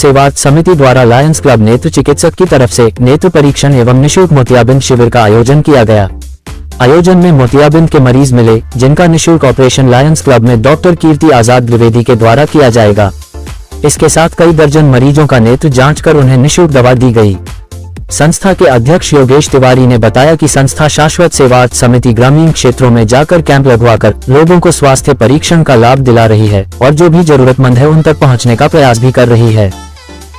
सेवा समिति द्वारा लायंस क्लब नेत्र चिकित्सक की तरफ से नेत्र परीक्षण एवं निशुल्क मोतियाबिंद शिविर का आयोजन किया गया। आयोजन में मोतियाबिंद के मरीज मिले, जिनका निशुल्क ऑपरेशन लायंस क्लब में डॉक्टर कीर्ति आजाद द्विवेदी के द्वारा किया जाएगा। इसके साथ कई दर्जन मरीजों का नेत्र जांच कर उन्हें निशुल्क दवा दी गई। संस्था के अध्यक्ष योगेश तिवारी ने बताया कि संस्था शाश्वत सेवा समिति ग्रामीण क्षेत्रों में जाकर कैंप लगवाकर लोगों को स्वास्थ्य परीक्षण का लाभ दिला रही है और जो भी जरूरतमंद है उन तक पहुंचने का प्रयास भी कर रही है।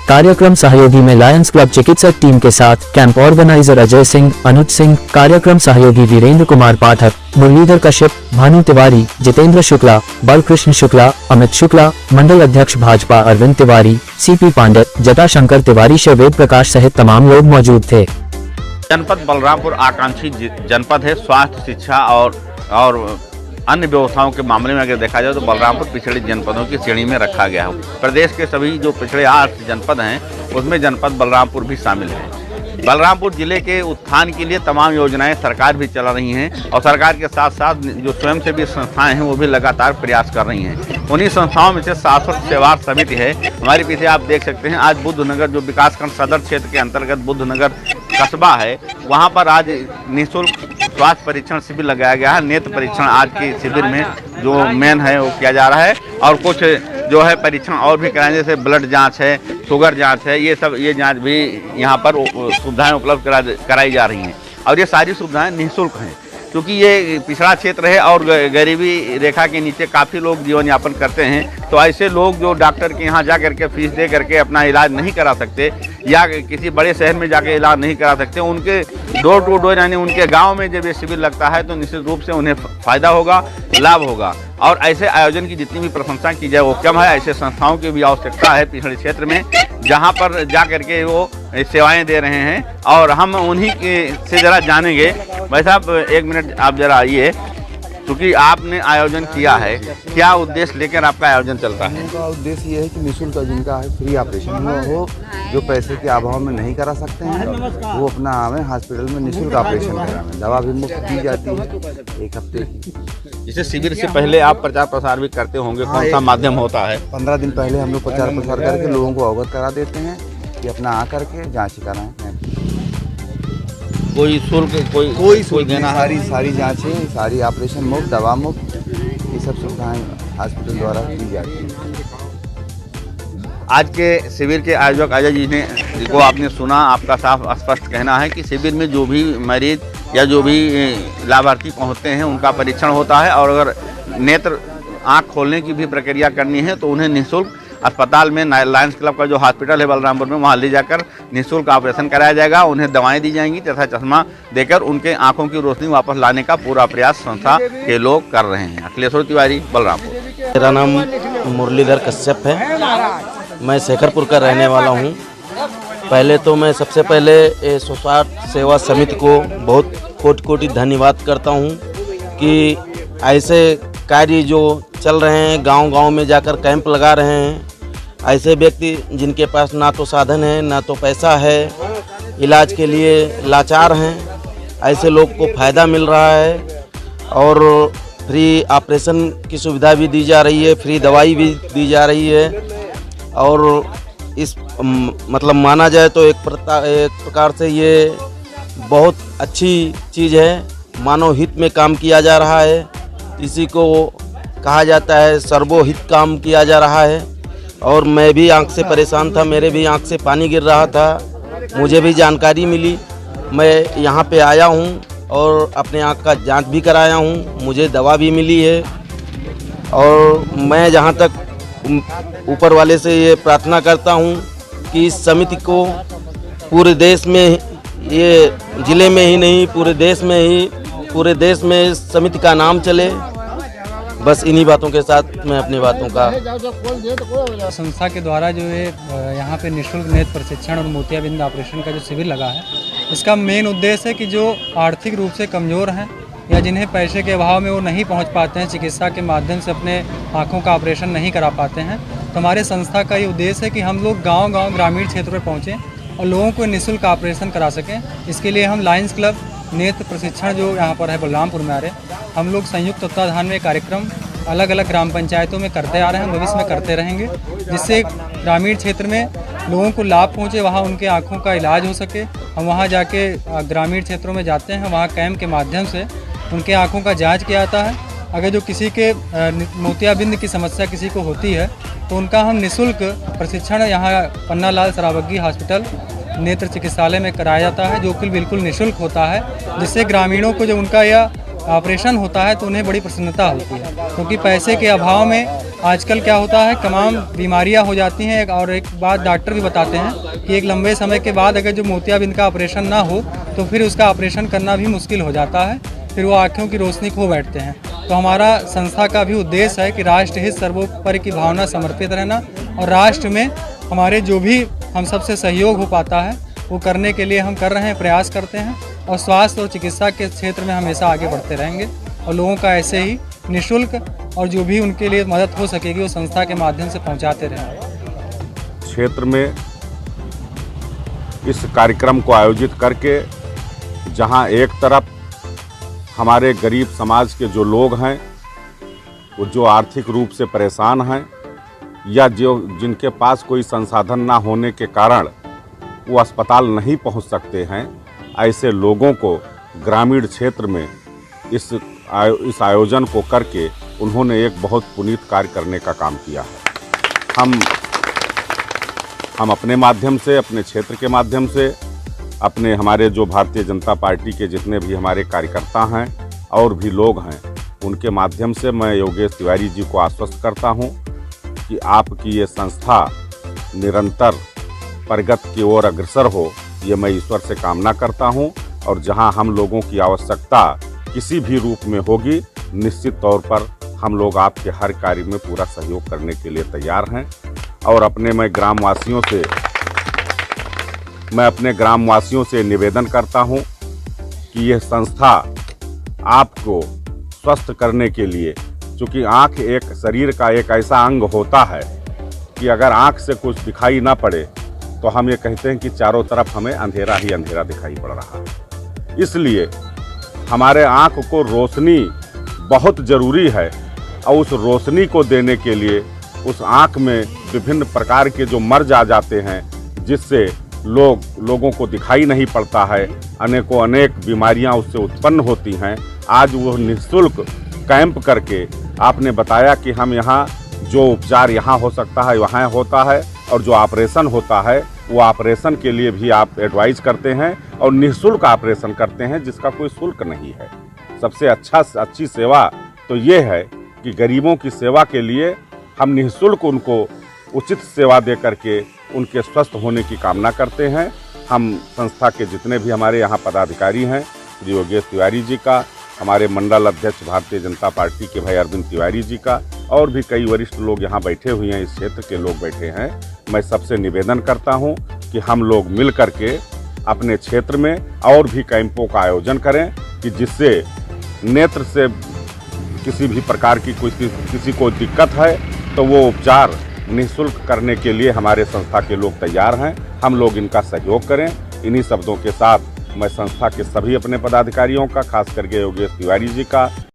कार्यक्रम सहयोगी में लायंस क्लब चिकित्सक टीम के साथ कैंप ऑर्गेनाइजर अजय सिंह, अनुज सिंह, कार्यक्रम सहयोगी वीरेंद्र कुमार पाठक, मुरलीधर कश्यप, भानु तिवारी, जितेंद्र शुक्ला, बालकृष्ण शुक्ला, अमित शुक्ला, मंडल अध्यक्ष भाजपा अरविंद तिवारी, सीपी पांडे, जटाशंकर तिवारी, वेद प्रकाश सहित तमाम लोग मौजूद थे। जनपद बलरामपुर आकांक्षी जनपद है। स्वास्थ्य, शिक्षा और अन्य व्यवस्थाओं के मामले में अगर देखा जाए तो बलरामपुर पिछड़े जनपदों की श्रेणी में रखा गया है। प्रदेश के सभी जो पिछड़े 8 जनपद हैं उसमें जनपद बलरामपुर भी शामिल है। बलरामपुर जिले के उत्थान के लिए तमाम योजनाएं सरकार भी चला रही हैं और सरकार के साथ साथ जो स्वयंसेवी संस्थाएं हैं वो भी लगातार प्रयास कर रही हैं। उन्हीं संस्थाओं में से शाश्वत सेवा समिति है। हमारे पीछे आप देख सकते हैं, आज बुद्धनगर जो विकासखंड सदर क्षेत्र के अंतर्गत बुद्धनगर कस्बा है, वहाँ पर आज निःशुल्क स्वास्थ्य परीक्षण शिविर लगाया गया है। नेत्र परीक्षण आज के शिविर में जो मेन है वो किया जा रहा है और कुछ जो है परीक्षण और भी कराएंगे, जैसे ब्लड जांच है, शुगर जांच है, ये जांच भी यहाँ पर सुविधाएं उपलब्ध कराई जा रही हैं और ये सारी सुविधाएं निःशुल्क हैं क्योंकि ये पिछड़ा क्षेत्र है और गरीबी रेखा के नीचे काफ़ी लोग जीवन यापन करते हैं। तो ऐसे लोग जो डॉक्टर के यहाँ जा करके फीस दे करके अपना इलाज नहीं करा सकते या किसी बड़े शहर में जाके इलाज नहीं करा सकते, उनके डोर टू डोर यानी उनके गांव में जब ये शिविर लगता है तो निश्चित रूप से उन्हें फ़ायदा होगा, लाभ होगा। और ऐसे आयोजन की जितनी भी प्रशंसा की जाए वो कम है। ऐसे संस्थाओं की भी आवश्यकता है पिछड़े क्षेत्र में जहाँ पर जा करके वो सेवाएं दे रहे हैं और हम उन्हीं से ज़रा जानेंगे। भाई साहब, 1 मिनट आप ज़रा आइए, क्योंकि आपने आयोजन किया है, क्या उद्देश्य लेकर आपका आयोजन चलता है? उनका उद्देश्य ये है कि निःशुल्क जिनका है फ्री ऑपरेशन हो, जो पैसे के अभाव में नहीं करा सकते हैं वो अपना आवे हॉस्पिटल में निःशुल्क ऑपरेशन कराएं। दवा भी मुफ्त दी जाती है 1 हफ्ते की। जैसे शिविर से पहले आप प्रचार प्रसार भी करते होंगे, कौन सा माध्यम होता है? 15 दिन पहले हम लोग प्रचार प्रसार करके लोगों को अवगत करा देते हैं कि अपना आकर के जाँच कराएं। कोई शुल्क कोई देना है? सारी जाँचें, सारी ऑपरेशन मुफ्त, दवा मुफ्त, ये सब सुविधाएं हॉस्पिटल द्वारा दी जाती हैं। आज के शिविर के आयोजक अजय जी ने को आपने सुना, आपका साफ स्पष्ट कहना है कि शिविर में जो भी मरीज या जो भी लाभार्थी पहुंचते हैं उनका परीक्षण होता है और अगर नेत्र आँख खोलने की भी प्रक्रिया करनी है तो उन्हें निःशुल्क अस्पताल में लायंस क्लब का जो हॉस्पिटल है बलरामपुर में वहाँ ले जाकर निःशुल्क ऑपरेशन कराया जाएगा। उन्हें दवाएं दी जाएंगी तथा चश्मा देकर उनके आंखों की रोशनी वापस लाने का पूरा प्रयास संस्था के लोग कर रहे हैं। अखिलेश्वर तिवारी, बलरामपुर। मेरा नाम मुरलीधर कश्यप है, मैं शेखरपुर का रहने वाला हूँ। पहले तो मैं सबसे पहले स्वास्थ्य सेवा समिति को बहुत कोटि कोटि धन्यवाद करता हूँ कि ऐसे कार्य जो चल रहे हैं, गांव-गांव में जाकर कैंप लगा रहे हैं। ऐसे व्यक्ति जिनके पास ना तो साधन है ना तो पैसा है, इलाज के लिए लाचार हैं, ऐसे लोग को फ़ायदा मिल रहा है और फ्री ऑपरेशन की सुविधा भी दी जा रही है, फ्री दवाई भी दी जा रही है और इस मतलब माना जाए तो एक प्रकार से ये बहुत अच्छी चीज़ है। मानव हित में काम किया जा रहा है, इसी को कहा जाता है सर्वोहित काम किया जा रहा है। और मैं भी आंख से परेशान था, मेरे भी आंख से पानी गिर रहा था, मुझे भी जानकारी मिली, मैं यहाँ पे आया हूँ और अपने आंख का जांच भी कराया हूँ, मुझे दवा भी मिली है। और मैं जहाँ तक ऊपर वाले से ये प्रार्थना करता हूँ कि इस समिति को पूरे देश में, ये ज़िले में ही नहीं पूरे देश में इस समिति का नाम चले। बस इन्हीं बातों के साथ मैं अपनी बातों का संस्था के द्वारा जो है यहाँ पे निःशुल्क नेत्र प्रशिक्षण और मोतियाबिंद ऑपरेशन का जो शिविर लगा है, इसका मेन उद्देश्य है कि जो आर्थिक रूप से कमज़ोर हैं या जिन्हें पैसे के अभाव में वो नहीं पहुँच पाते हैं, चिकित्सा के माध्यम से अपने आँखों का ऑपरेशन नहीं करा पाते हैं, तो हमारे संस्था का ये उद्देश्य है कि हम लोग गाँव-गाँव ग्रामीण क्षेत्र में पहुँचें और लोगों को निःशुल्क ऑपरेशन करा सकें। इसके लिए हम लायंस क्लब नेत्र प्रशिक्षण जो यहाँ पर है बलरामपुर में आ रहे, हम लोग संयुक्त तत्वाधान में कार्यक्रम अलग अलग ग्राम पंचायतों में करते आ रहे हैं, भविष्य में करते रहेंगे, जिससे ग्रामीण क्षेत्र में लोगों को लाभ पहुँचे, वहाँ उनके आँखों का इलाज हो सके। हम वहाँ जाके ग्रामीण क्षेत्रों में जाते हैं, वहाँ कैंप के माध्यम से उनके आँखों का जांच किया जाता है। अगर जो किसी के मोतियाबिंद की समस्या किसी को होती है तो उनका हम निःशुल्क प्रशिक्षण यहाँ पन्ना लाल सरावगी हॉस्पिटल नेत्र चिकित्सालय में कराया जाता है, जो कि बिल्कुल निःशुल्क होता है, जिससे ग्रामीणों को जब उनका यह ऑपरेशन होता है तो उन्हें बड़ी प्रसन्नता होती है। क्योंकि पैसे के अभाव में आजकल क्या होता है, तमाम बीमारियां हो जाती हैं। और एक बात डॉक्टर भी बताते हैं कि एक लंबे समय के बाद अगर जो मोतियाबिंद का ऑपरेशन ना हो तो फिर उसका ऑपरेशन करना भी मुश्किल हो जाता है, फिर वो आँखों की रोशनी खो बैठते हैं। तो हमारा संस्था का भी उद्देश्य है कि राष्ट्र हित सर्वोपरि की भावना समर्पित रहना और राष्ट्र में हमारे जो भी हम सबसे सहयोग हो पाता है वो करने के लिए हम कर रहे हैं, प्रयास करते हैं। और स्वास्थ्य और चिकित्सा के क्षेत्र में हमेशा आगे बढ़ते रहेंगे और लोगों का ऐसे ही निःशुल्क और जो भी उनके लिए मदद हो सकेगी वो संस्था के माध्यम से पहुंचाते रहेंगे। क्षेत्र में इस कार्यक्रम को आयोजित करके जहां एक तरफ हमारे गरीब समाज के जो लोग हैं, वो जो आर्थिक रूप से परेशान हैं या जो जिनके पास कोई संसाधन ना होने के कारण वो अस्पताल नहीं पहुंच सकते हैं, ऐसे लोगों को ग्रामीण क्षेत्र में इस आयोजन को करके उन्होंने एक बहुत पुनीत कार्य करने का काम किया है। हम अपने माध्यम से, अपने क्षेत्र के माध्यम से, अपने हमारे जो भारतीय जनता पार्टी के जितने भी हमारे कार्यकर्ता हैं और भी लोग हैं, उनके माध्यम से मैं योगेश तिवारी जी को आश्वस्त करता हूं कि आपकी ये संस्था निरंतर प्रगति की ओर अग्रसर हो, ये मैं ईश्वर से कामना करता हूं। और जहां हम लोगों की आवश्यकता किसी भी रूप में होगी, निश्चित तौर पर हम लोग आपके हर कार्य में पूरा सहयोग करने के लिए तैयार हैं। और मैं अपने ग्रामवासियों से निवेदन करता हूं कि यह संस्था आपको स्वस्थ करने के लिए, चूँकि आँख एक शरीर का एक ऐसा अंग होता है कि अगर आँख से कुछ दिखाई ना पड़े तो हम ये कहते हैं कि चारों तरफ हमें अंधेरा ही अंधेरा दिखाई पड़ रहा है। इसलिए हमारे आँख को रोशनी बहुत ज़रूरी है और उस रोशनी को देने के लिए उस आँख में विभिन्न प्रकार के जो मर्ज आ जाते हैं, जिससे लोगों को दिखाई नहीं पड़ता है, अनेक बीमारियां उससे उत्पन्न होती हैं। आज वो निःशुल्क कैंप करके आपने बताया कि हम यहाँ जो उपचार यहाँ हो सकता है वहाँ होता है, और जो ऑपरेशन होता है वो ऑपरेशन के लिए भी आप एडवाइस करते हैं और निःशुल्क ऑपरेशन करते हैं, जिसका कोई शुल्क नहीं है। सबसे अच्छी सेवा तो ये है कि गरीबों की सेवा के लिए हम निःशुल्क उनको उचित सेवा दे करके उनके स्वस्थ होने की कामना करते हैं। हम संस्था के जितने भी हमारे यहाँ पदाधिकारी हैं, श्री योगेश तिवारी जी का, हमारे मंडल अध्यक्ष भारतीय जनता पार्टी के भाई अरविंद तिवारी जी का, और भी कई वरिष्ठ लोग यहाँ बैठे हुए हैं, इस क्षेत्र के लोग बैठे हैं। मैं सबसे निवेदन करता हूँ कि हम लोग मिल करके अपने क्षेत्र में और भी कैंपों का आयोजन करें, कि जिससे नेत्र से किसी भी प्रकार की किसी को दिक्कत है तो वो उपचार निःशुल्क करने के लिए हमारे संस्था के लोग तैयार हैं। हम लोग इनका सहयोग करें। इन्हीं शब्दों के साथ मैं संस्था के सभी अपने पदाधिकारियों का, खास करके योगेश तिवारी जी का,